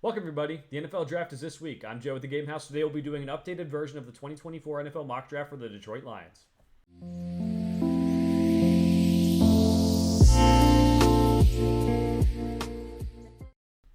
Welcome, everybody. The NFL Draft is this week. I'm Joe at the Game House. Today we'll be doing an updated version of the 2024 NFL Mock Draft for the Detroit Lions.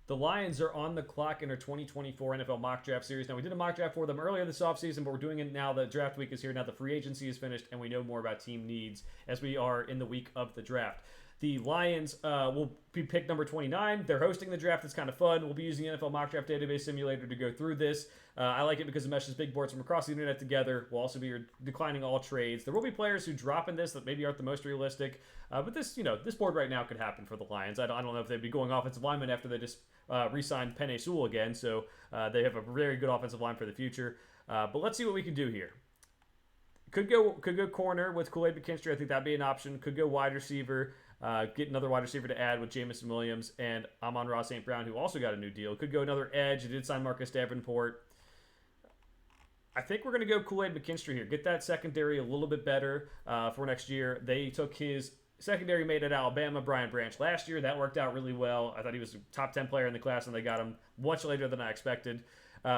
The Lions are on the clock in our 2024 NFL Mock Draft series. Now, we did a mock draft for them earlier this offseason, but we're doing it now. The draft week is here. Now, the free agency is finished, and we know more about team needs as we are in the week of the draft. The Lions will be pick number 29. They're hosting the draft. It's kind of fun. We'll be using the NFL Mock Draft Database Simulator to go through this. I like it because it meshes big boards from across the internet together. We'll also be declining all trades. There will be players who drop in this that maybe aren't the most realistic, but this board right now could happen for the Lions. I don't know if they'd be going offensive lineman after they just re-signed Penei Sewell again, so they have a very good offensive line for the future. But let's see what we can do here. Could go corner with Kool-Aid McKinstry. I think that'd be an option. Could go wide receiver. Get another wide receiver to add with Jameson Williams and Amon-Ra St. Brown, who also got a new deal. Could go another edge. They did sign Marcus Davenport. I think we're going to go Kool-Aid McKinstry here. Get that secondary a little bit better for next year. They took his secondary mate at Alabama, Brian Branch, last year. That worked out really well. I thought he was a top 10 player in the class, and they got him much later than I expected.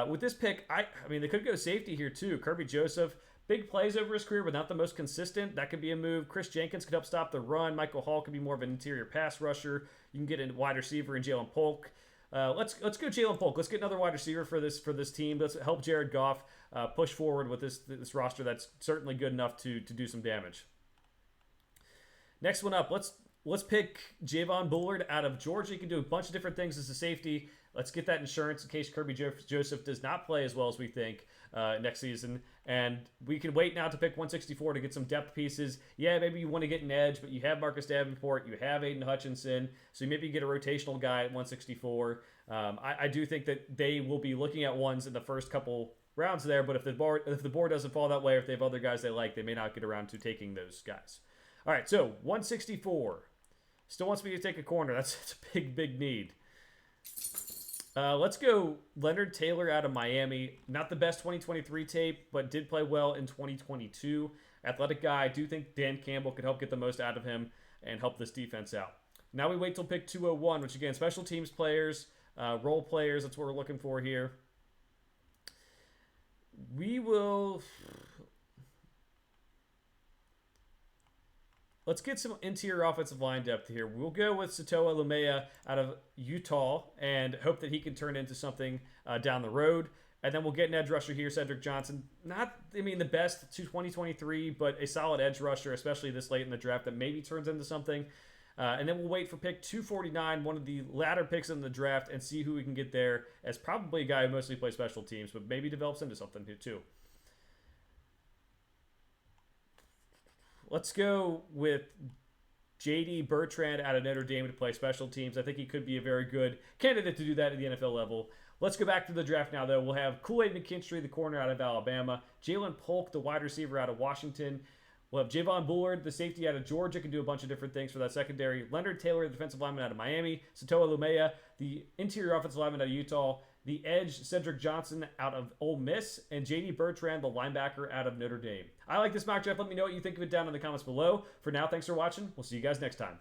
With this pick, I mean, they could go safety here too. Kirby Joseph. Big plays over his career, but not the most consistent. That could be a move. Chris Jenkins could help stop the run. Michael Hall could be more of an interior pass rusher. You can get a wide receiver in Jalen Polk. Let's go Jalen Polk. Let's get another wide receiver for this team. Let's help Jared Goff push forward with this roster that's certainly good enough to do some damage. Next one up, let's pick Javon Bullard out of Georgia. He can do a bunch of different things as a safety. Let's get that insurance in case Kirby Joseph does not play as well as we think next season. And we can wait now to pick 164 to get some depth pieces. Yeah, maybe you want to get an edge, but you have Marcus Davenport, you have Aiden Hutchinson, so maybe you get a rotational guy at 164. I do think that they will be looking at ones in the first couple rounds there, but if the board doesn't fall that way, or if they have other guys they like, they may not get around to taking those guys. All right, so 164. Still wants me to take a corner. That's a big need. Let's go Leonard Taylor out of Miami. Not the best 2023 tape, but did play well in 2022. Athletic guy. I do think Dan Campbell could help get the most out of him and help this defense out. Now we wait till pick 201, which again, special teams players, role players. That's what we're looking for here. We will... Let's get some interior offensive line depth here. We'll go with Setoa Lumea out of Utah and hope that he can turn into something down the road. And then we'll get an edge rusher here, Cedric Johnson. Not, the best to 2023, but a solid edge rusher, especially this late in the draft, that maybe turns into something. And then we'll wait for pick 249, one of the latter picks in the draft, and see who we can get there as probably a guy who mostly plays special teams, but maybe develops into something here too. Let's go with J.D. Bertrand out of Notre Dame to play special teams. I think he could be a very good candidate to do that at the NFL level. Let's go back to the draft now, though. We'll have Kool-Aid McKinstry, the corner out of Alabama. Jalen Polk, the wide receiver out of Washington. We'll have Javon Bullard, the safety out of Georgia, can do a bunch of different things for that secondary. Leonard Taylor, the defensive lineman out of Miami. Setoa Lumea, the interior offensive lineman out of Utah. The edge, Cedric Johnson out of Ole Miss, and J.D. Bertrand, the linebacker out of Notre Dame. I like this mock draft. Let me know what you think of it down in the comments below. For now, thanks for watching. We'll see you guys next time.